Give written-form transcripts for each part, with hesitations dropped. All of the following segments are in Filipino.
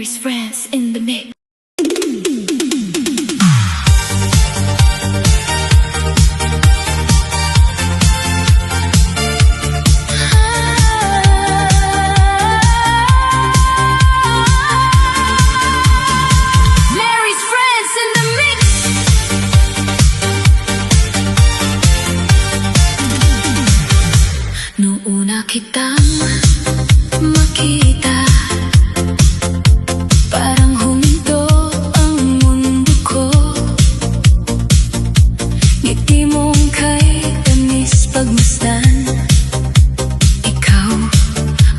Mary's friends in the mix. Mary's friends in the mix. Noong una kitang makita, parang huminto ang mundo ko. Ngiti mong kay tamis pagmasdan, ikaw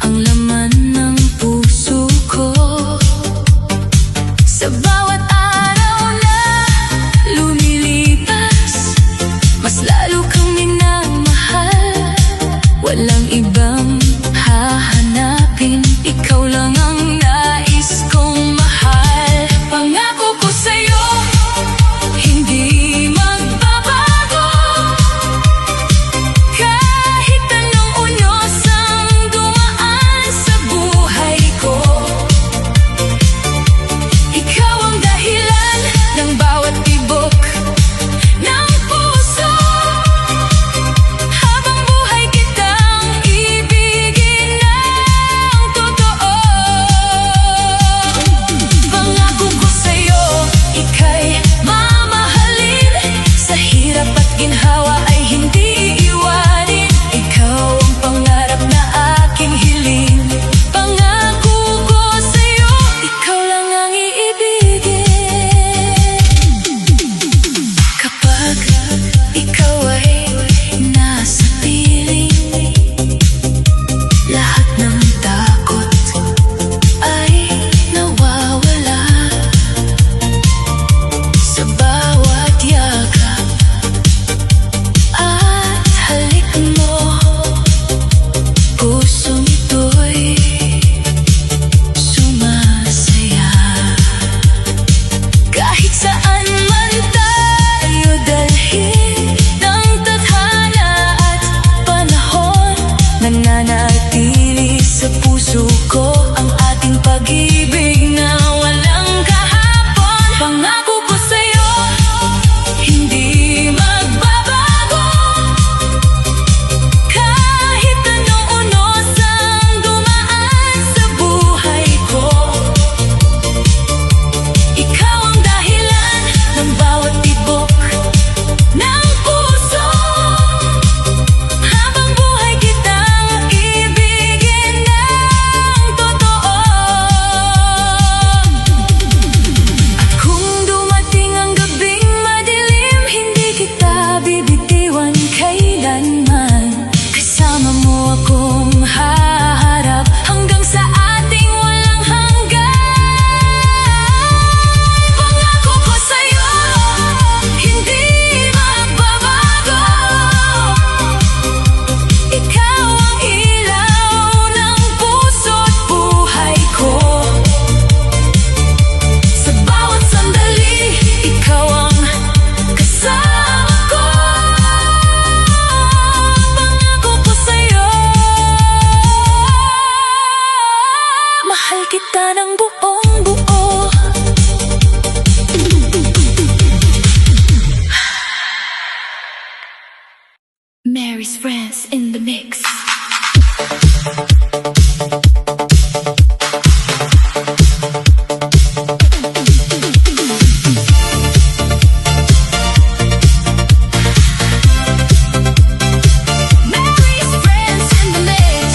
ang laman ng puso ko. Sa bawat araw na lumilipas, mas lalo kang minamahal. Walang ibang hahanapin, ikaw lang ang nais kong mahal. Pangako ko sa'yo, hindi magbabago. Kahit anong unos ang dumaan sa buhay ko, ikaw ang dahilan ng bawat tibok ng puso. Habang buhay kitang ibigin ng totoo. Pangako ko sa'yo, ika'y mamahalin. Sa hirap at ginhawa ay hindi iiwanin. Ikaw ang pangarap na aking hiling. Pangako ko sa'yo, ikaw lang ang iibigin. Kapag ikaw ay nasa piling, lahat ng takot ay nawawala. Sa bawat yakap at halik mo, pusong ito'y sumasaya. Kahit saan man tayo dalhin ng tadhana at panahon, nananatili sa puso ko ang ating pag-ibig na walang kahapon. Pangako ko sa'yo, hindi magbabago. Kahit anong unos ang dumaan sa buhay ko, ikaw ang dahilan ng bawat tibok ng puso. Habang buhay kitang ibigin ng totoo. At kung dumating ang gabing madilim, hindi kita bibitiwan kailanman. Kasama mo akong haharap hanggang sa ating walang hanggan. Pangako ko sa'yo, hindi magbabago. Ikaw ang ilaw ng puso't buhay ko. Sa bawat sandali, ikaw ang kasama ko. Pangako ko sa'yo, mahal kita ng buong buo. Mary's friends in the mix. Mary's friends in the mix.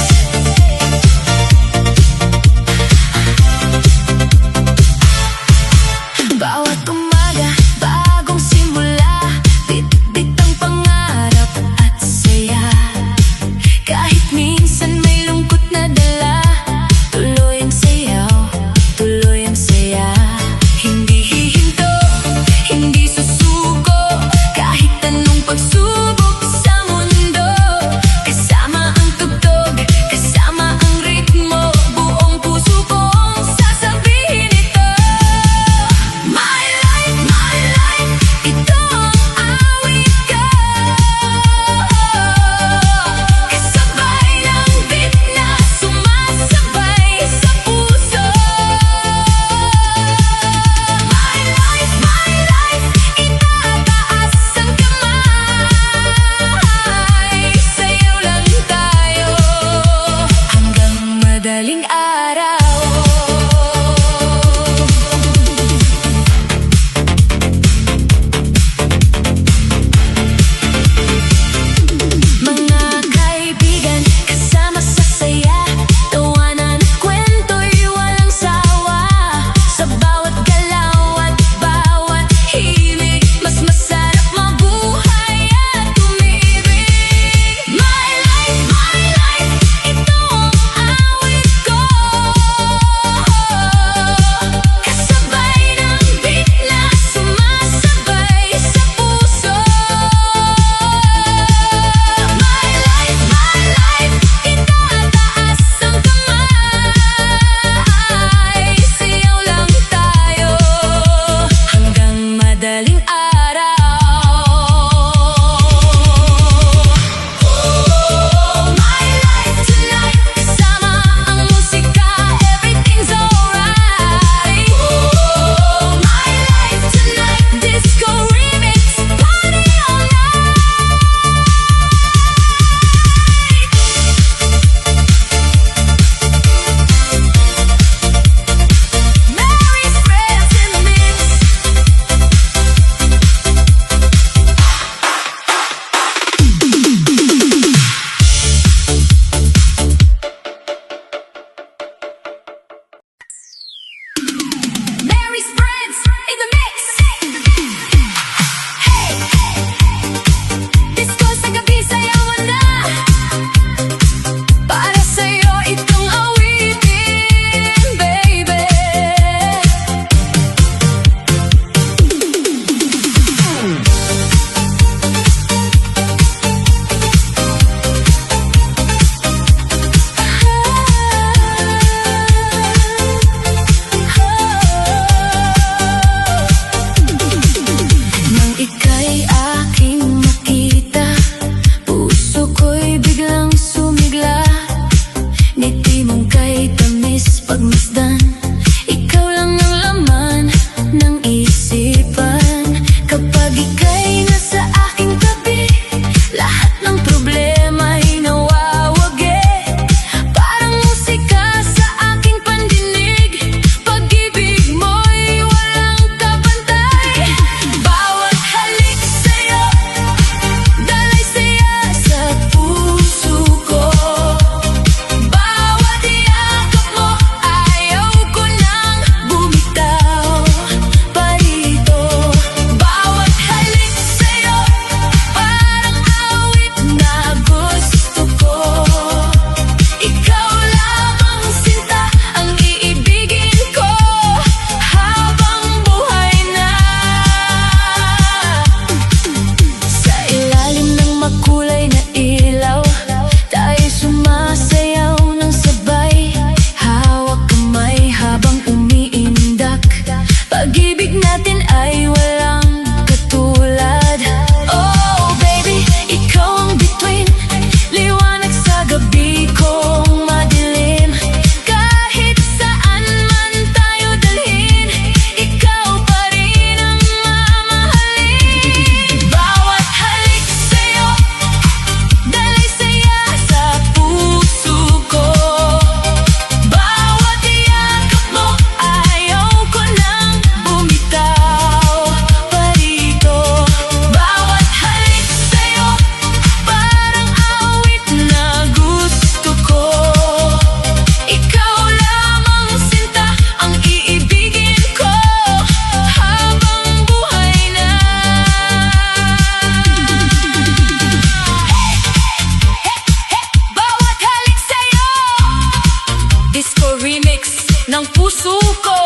puso ko.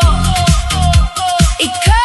Ikaw